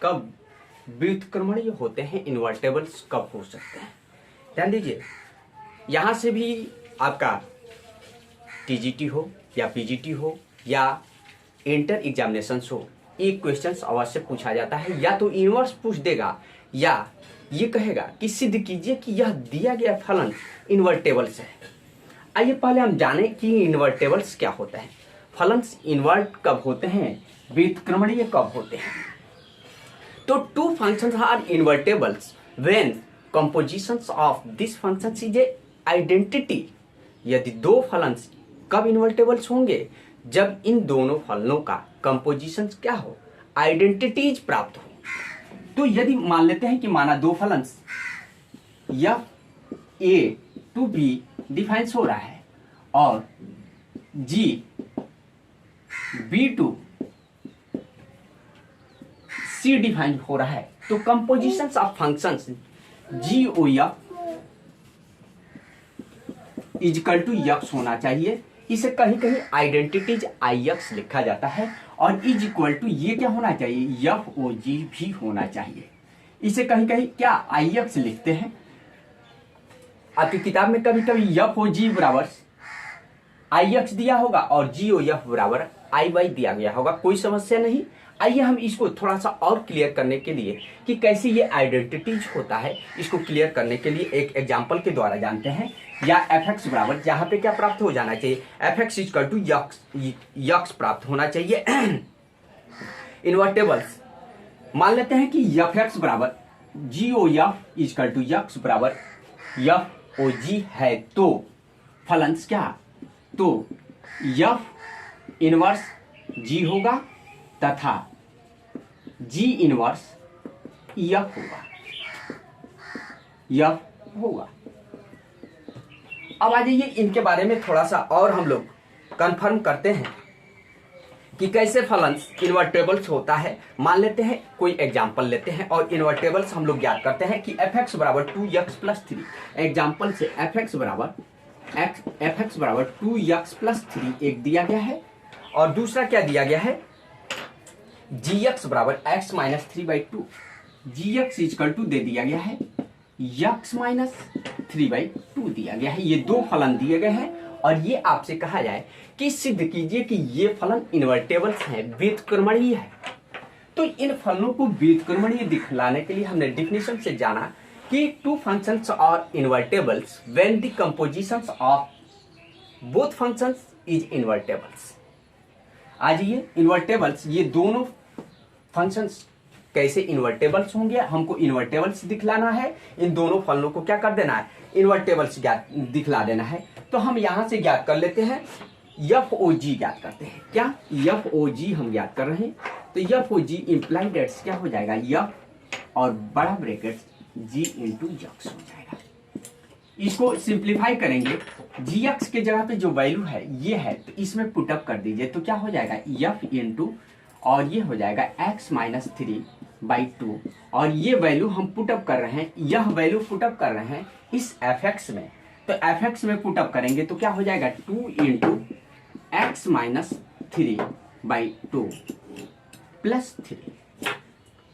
कब व्युत्क्रमणीय होते हैं, इन्वर्टेबल्स कब हो सकते हैं। ध्यान दीजिए, यहाँ से भी आपका टीजीटी हो या पीजीटी हो या इंटर एग्जामिनेशंस हो, एक क्वेश्चन अवश्य पूछा जाता है। या तो इन्वर्स पूछ देगा या ये कहेगा कि सिद्ध कीजिए कि यह दिया गया फलन इन्वर्टेबल्स है। आइए पहले हम जाने कि इन्वर्टेबल्स क्या होता है, फलन्स इन्वर्ट कब होते हैं, व्युत्क्रमणीय कब होते हैं। तो to functions are invertibles when compositions of this functions is a identity। यदि दो फलन्स कब इन्वर्टेबल्स होंगे, जब इन दोनों फलनों का कंपोजिशंस क्या हो, आइडेंटिटीज प्राप्त हो। तो यदि मान लेते हैं कि माना दो फलन्स F A to B defines हो रहा है और G B to C define हो रहा है, तो compositions of functions G O F equal to x होना चाहिए। इसे कहीं कहीं आइडेंटिटीज आई एक्स लिखा जाता है और इज इक्वल टू ये क्या होना चाहिए, एफ ओ जी भी होना चाहिए। इसे कहीं कहीं क्या आई एक्स लिखते हैं। आपकी किताब में कभी कभी एफ ओ जी बराबर आई एक्स दिया होगा और जी ओ एफ बराबर आई वाई दिया गया होगा, कोई समस्या नहीं। आइए हम इसको थोड़ा सा और क्लियर करने के लिए कि कैसे ये आइडेंटिटीज होता है, इसको क्लियर करने के लिए एक एग्जांपल के द्वारा जानते हैं। या एफ एक्स बराबर यहाँ पे क्या प्राप्त हो जाना चाहिए, एफ एक्स इक्वल टू यक्स प्राप्त होना चाहिए। इन्वर्टेबल्स मान लेते हैं कि एफ एक्स बराबर G O F equal to x बराबर एफ ओ जी है, तो फलंस क्या, तो एफ इनवर्स जी होगा तथा जी इनवर्स एफ होगा, एफ होगा। अब आ जाइए इनके बारे में थोड़ा सा और हम लोग कंफर्म करते हैं कि कैसे फलंस इन्वर्टेबल्स होता है। मान लेते हैं कोई एग्जांपल लेते हैं और इन्वर्टेबल्स हम लोग ज्ञात करते हैं कि एफ एक्स बराबर 2x+3। एग्जांपल से एफ एक्स बराबर 2x+3 एक दिया गया है और दूसरा क्या दिया गया है, जी एक्स बराबर x minus 3/2। G X equal to दे दिया गया है x माइनस 3/2 दिया गया है। ये दो फलन दिए गए हैं और ये आपसे कहा जाए कि सिद्ध कीजिए कि ये फलन इन्वर्टेबल्स हैं, व्युत्क्रमणीय है। तो इन फलनों को व्युत्क्रमणीय दिखलाने के लिए हमने डिफिनेशन से जाना कि two functions are invertibles when the compositions of both functions is invertibles. आज ये इन्वर्टेबल्स, ये दोनों फंक्शंस कैसे इन्वर्टेबल्स होंगे, हमको इन्वर्टेबल्स दिखलाना है। इन दोनों फलनों को क्या कर देना है, इन्वर्टेबल्स ज्ञात दिखला देना है। तो हम यहां से ज्ञात कर लेते हैं, एफ ओ जी ज्ञात करते हैं। क्या एफ ओ जी हम ज्ञात कर रहे हैं, तो f O g implied that's क्या हो जाएगा, एफ और बड़ा ब्रैकेट जी इंटू यक्स हो जाएगा। इसको सिंप्लीफाई करेंगे, जी एक्स के जगह पे जो वैल्यू है ये है, तो इसमें पुटअप कर दीजिए, तो क्या हो जाएगा एफ इंटू और ये हो जाएगा x माइनस 3/2 और ये वैल्यू हम पुटअप कर रहे हैं, यह वैल्यू पुटअप कर रहे हैं इस एफ एक्स में। तो एफ एक्स में पुटअप करेंगे तो क्या हो जाएगा 2 इंटू एक्स माइनस 3/2 प्लस 3,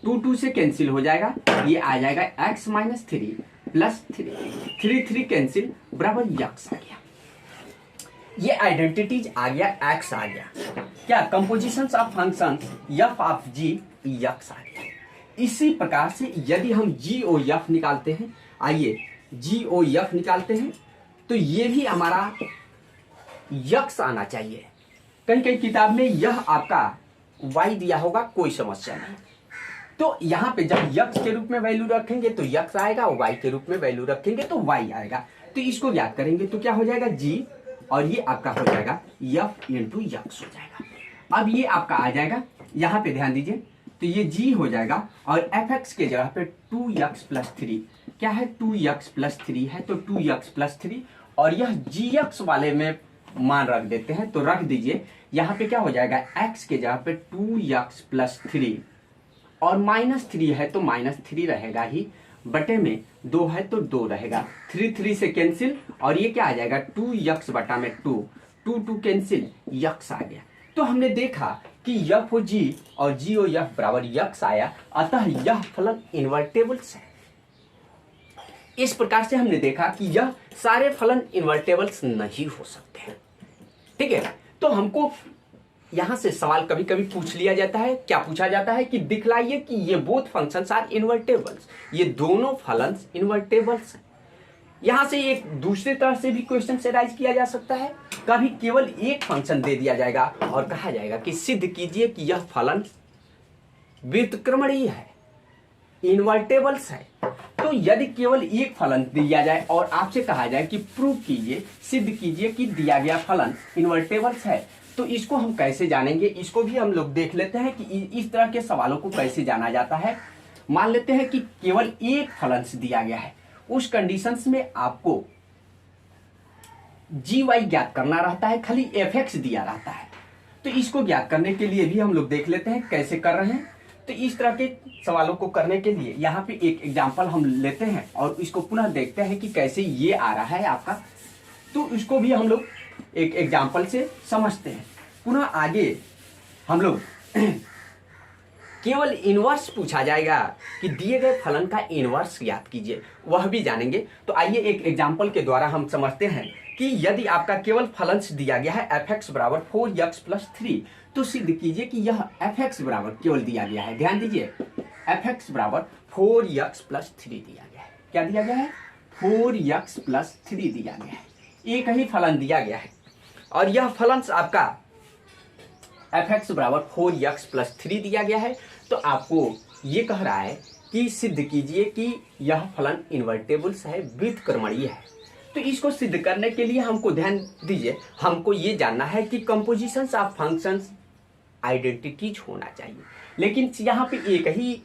2 से कैंसिल हो जाएगा, ये आ जाएगा x माइनस 3 प्लस 3 कैंसिल बराबर यक्स आ गया। ये आइडेंटिटीज आ गया, x आ गया, क्या compositions of functions F of G x आ गया। इसी प्रकार से यदि हम जी ओ एफ निकालते हैं, आइए जी ओ एफ निकालते हैं, तो ये भी हमारा यक्स आना चाहिए। कहीं कहीं किताब में यह आपका y दिया होगा, कोई समस्या नहीं। तो यहाँ पे जब यक्स के रूप में वैल्यू रखेंगे तो यक्स आएगा, y के रूप में वैल्यू रखेंगे तो y आएगा। तो इसको ज्ञात करेंगे तो क्या हो जाएगा g और ये आपका हो जाएगा f इंटू यक्स हो जाएगा। अब ये आपका आ जाएगा, यहाँ पे ध्यान दीजिए, तो ये g हो जाएगा और एफ एक्स के जगह पे 2x प्लस 3 क्या है 2x+3 है, तो 2x+3 और यह gx वाले में मान रख देते हैं, तो रख दीजिए यहाँ पे क्या हो जाएगा x के जगह पे 2x+3 और -3 है तो -3 रहेगा ही, बटे में 2 है तो 2 रहेगा, 3 से कैंसिल और ये क्या आ जाएगा 2x बटा में 2 कैंसिल, यक्स आ गया। तो हमने देखा कि यफ ओ जी और जी ओ यफ बराबर यक्स आया, अतः यह फलन इन्वर्टेबल्स है। इस प्रकार से हमने देखा कि यह सारे फलन इन्वर्टेबल्स नहीं हो सकते हैं। ठीक है, तो हमको यहां से सवाल कभी कभी पूछ लिया जाता है, क्या पूछा जाता है कि दिखलाइए कि ये बोथ फंक्शंस आर इन्वर्टेबल्स, ये दोनों फलन्स इन्वर्टेबल्स हैं। यहां से एक दूसरे तरह से भी क्वेश्चन से राइज किया जा सकता है, कभी केवल एक फंक्शन दे दिया जाएगा और कहा जाएगा कि सिद्ध कीजिए कि यह फलन व्युत्क्रमणीय है, इन्वर्टेबल्स है। तो यदि केवल एक फलन दिया जाए और आपसे कहा जाए कि प्रूव कीजिए, सिद्ध कीजिए कि दिया गया फलन इन्वर्टेबल्स है, तो इसको हम कैसे जानेंगे, इसको भी हम लोग देख लेते हैं कि इस तरह के सवालों को कैसे जाना जाता है। मान लेते हैं कि केवल एक फलन दिया गया है, उस कंडीशंस में आपको जी वाई ज्ञात करना रहता है, खाली एफ एक्स दिया रहता है। तो इसको ज्ञात करने के लिए भी हम लोग देख लेते हैं कैसे कर रहे हैं। तो इस तरह के सवालों को करने के लिए यहाँ पे एक एग्जाम्पल हम लेते हैं और इसको पुनः देखते हैं कि कैसे ये आ रहा है आपका। तो इसको भी हम लोग एक एग्जाम्पल से समझते हैं। पुनः आगे हम लोग केवल इनवर्स पूछा जाएगा कि दिए गए फलन का इनवर्स ज्ञात कीजिए, वह भी जानेंगे। तो आइए एक एग्जाम्पल के द्वारा हम समझते हैं कि यदि आपका केवल फलन दिया गया है एफ एक्स बराबर 4x+3, तो सिद्ध कीजिए कि यह एफ एक्स बराबर केवल दिया गया है। ध्यान दीजिए, एफ एक्स बराबर 4x+3 दिया गया है। क्या दिया गया है 4x+3 दिया गया है, एक ही फलन दिया गया है और यह फलन आपका एफ एक्स बराबर 4x+3 दिया गया है। तो आपको ये कह रहा है कि सिद्ध कीजिए कि यह फलन इन्वर्टेबल्स है, व्युत्क्रमणीय है। तो इसको सिद्ध करने के लिए हमको ध्यान दीजिए, हमको ये जानना है कि कंपोजिशंस ऑफ फंक्शंस आइडेंटिटीज होना चाहिए, लेकिन यहाँ पे एक ही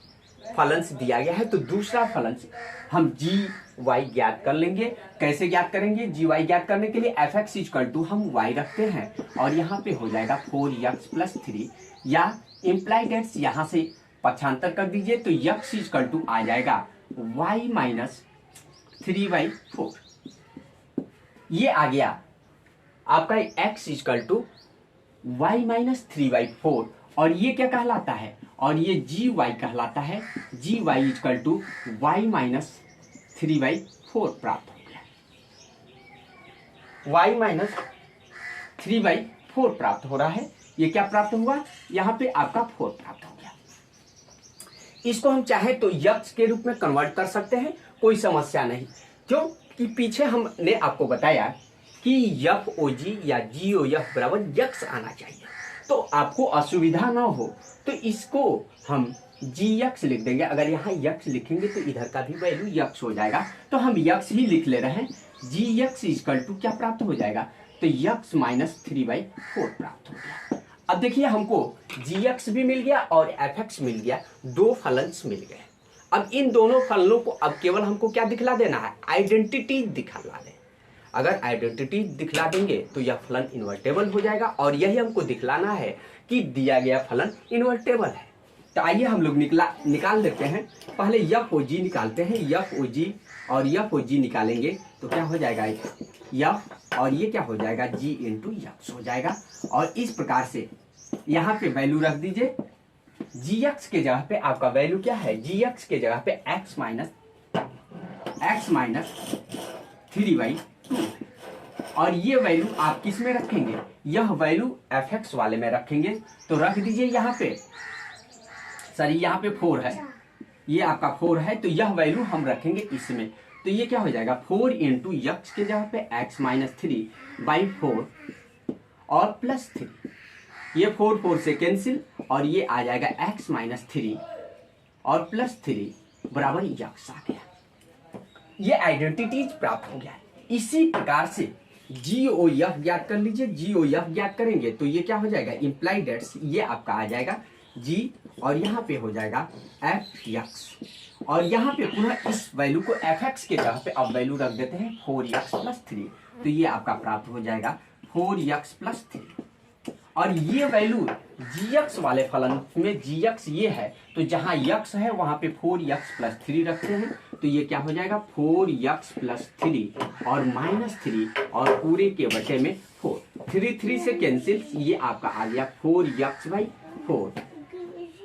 फलंस दिया गया है, तो दूसरा फलंस हम जी वाई ज्ञात कर लेंगे। कैसे ज्ञात करेंगे, जी वाई ज्ञात करने के लिए एफ एक्स इक्वल टू हम वाई रखते हैं और यहाँ पे हो जाएगा 4x+3 या इम्प्लाइड एक्स यहाँ से पक्षांतर कर दीजिए, तो x इक्वल टू आ जाएगा y-3/4। ये आ गया आपका x इक्वल टू y-3/4 और ये क्या कहलाता है, और ये जी वाई कहलाता है, जी वाई इक्वल टू y-3/4 प्राप्त हो गया, y-3/4 प्राप्त हो रहा है। ये क्या प्राप्त हुआ, यहाँ पे आपका 4 प्राप्त हो गया। इसको हम चाहे तो यक्स के रूप में कन्वर्ट कर सकते हैं, कोई समस्या नहीं, क्योंकि पीछे हमने आपको बताया कि यफ ओ जी या जी ओ यफ बराबर यक्स आना चाहिए। तो आपको असुविधा ना हो तो इसको हम जी यक्स लिख देंगे। अगर यहाँ यक्स लिखेंगे तो इधर का भी वैल्यू यक्स हो जाएगा, तो हम यक्स ही लिख ले रहे हैं। जी यक्स इक्वल टू क्या प्राप्त हो जाएगा, तो यक्स -3/4 प्राप्त हो गया। अब देखिए हमको जी एक्स भी मिल गया और एफ एक्स मिल गया, दो फलन्स मिल गए। अब इन दोनों फलनों को अब केवल हमको क्या दिखला देना है, आइडेंटिटी दिखला दें। अगर आइडेंटिटी दिखला देंगे तो यह फलन इन्वर्टेबल हो जाएगा और यही हमको दिखलाना है कि दिया गया फलन इन्वर्टेबल है। तो आइए हम लोग निकाल लेते हैं। पहले यफ ओ जी निकालते हैं, यफ ओ जी और यफ ओ जी निकालेंगे तो क्या हो जाएगा, यफ और ये क्या हो जाएगा जी इंटू यक्स हो जाएगा। और इस प्रकार से यहाँ पे वैल्यू रख दीजिए, जी एक्स के जगह पे आपका वैल्यू क्या है, जी एक्स के जगह पे x -3/2 और ये वैल्यू आप किस में रखेंगे, यह वैल्यू एफ एक्स वाले में रखेंगे। तो रख दीजिए यहाँ पे, सॉरी यहाँ पे 4 है, ये आपका 4 है, तो यह वैल्यू हम रखेंगे इसमें। तो ये क्या हो जाएगा 4 इंटू यक्स के जगह पे x -3/4 और +3, ये 4 से कैंसिल और ये आ जाएगा x -3 और +3 बराबर यक्स आ गया। ये आइडेंटिटीज प्राप्त हो गया। इसी प्रकार से जी ओ एफ ज्ञात कर लीजिए, जी ओ एफ ज्ञात करेंगे तो ये क्या हो जाएगा, इम्प्लाइड एट्स, ये आपका आ जाएगा जी और यहाँ पे हो जाएगा एफ यक्स और यहाँ पे पुनः इस वैल्यू को fx के जगह पे अब वैल्यू रख देते हैं 4x + 3, तो ये आपका प्राप्त हो जाएगा 4x + 3। और ये वैल्यू gx वाले फलन में gx ये है, तो जहां x है वहां पे 4x + 3 रखते हैं, तो ये क्या हो जाएगा 4x + 3 और -3 और पूरे के बटे में 4, 3 3 से कैंसिल, ये आपका आ गया 4x/4,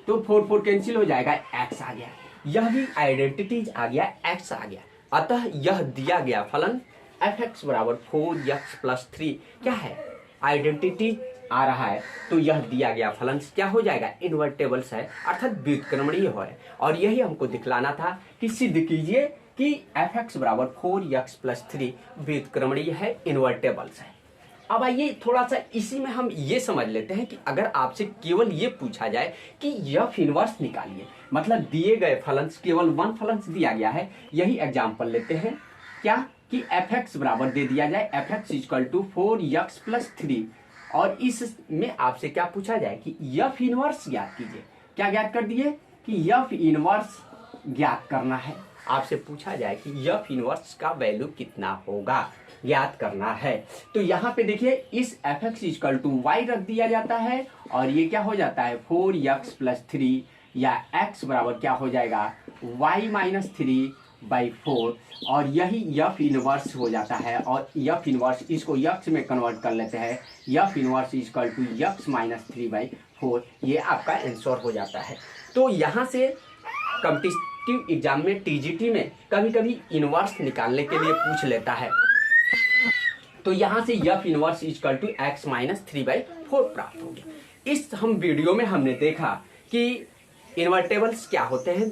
तो 4 4 कैंसिल हो जाएगा, x आ गया। यह भी आइडेंटिटीज आ गया, x आ गया। अतः यह दिया गया फलन fx = 4x + 3 क्या है, आइडेंटिटी आ रहा है, तो यह दिया गया फलन क्या हो जाएगा, इन्वर्टेबल्स है अर्थात व्युत्क्रमणीय है। और यही हमको दिखलाना था कि सिद्ध कीजिए कि fx = 4x + 3 व्युत्क्रमणीय है, इन्वर्टेबल्स है। अब आइए थोड़ा सा इसी में हम ये समझ लेते हैं कि अगर आपसे केवल ये पूछा जाए कि f इनवर्स निकालिए, मतलब दिए गए फलन केवल वन फलन दिया गया है, यही एग्जाम्पल लेते हैं क्या कि fx बराबर दे दिया जाए fx = 4x + 3 और इसमें आपसे क्या पूछा जाए कि f इनवर्स ज्ञात कीजिए। क्या ज्ञात कर दिए कि f इनवर्स ज्ञात करना है, आपसे पूछा जाए कि f इनवर्स का वैल्यू कितना होगा ज्ञात करना है। तो यहाँ पे देखिए इस fx = y रख दिया जाता है और ये क्या हो जाता है 4x + 3 या x बराबर क्या हो जाएगा y - 3/4 और यही f इनवर्स हो जाता है। और f इनवर्स इसको x में कन्वर्ट कर लेते हैं, f इनवर्स = x - 3/4, ये आपका आंसर हो जाता है। तो यहाँ से कॉम्पिटिटिव एग्जाम में टीजीटी में कभी कभी इनवर्स निकालने के लिए पूछ लेता है, तो यहाँ से f इनवर्स = x - 3/4 प्राप्त हो गया। इस हम वीडियो में हमने देखा कि इन्वर्टेबल्स क्या होते हैं,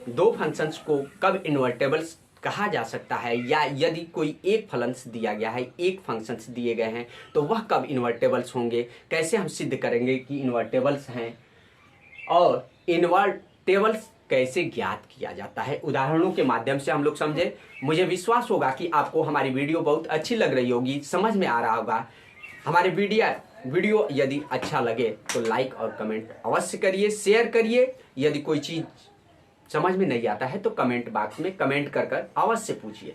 दो फंक्शंस को कब इन्वर्टेबल्स कहा जा सकता है, या यदि कोई एक फलन्स दिया गया है, एक फंक्शंस दिए गए हैं, तो वह कब इन्वर्टेबल्स होंगे, कैसे हम सिद्ध करेंगे कि इन्वर्टेबल्स हैं, और इन्वर्टेबल्स कैसे ज्ञात किया जाता है, उदाहरणों के माध्यम से हम लोग समझे। मुझे विश्वास होगा कि आपको हमारी वीडियो बहुत अच्छी लग रही होगी, समझ में आ रहा होगा। हमारे वीडियो यदि अच्छा लगे तो लाइक और कमेंट अवश्य करिए, शेयर करिए। यदि कोई चीज़ समझ में नहीं आता है तो कमेंट बॉक्स में कमेंट कर अवश्य पूछिए।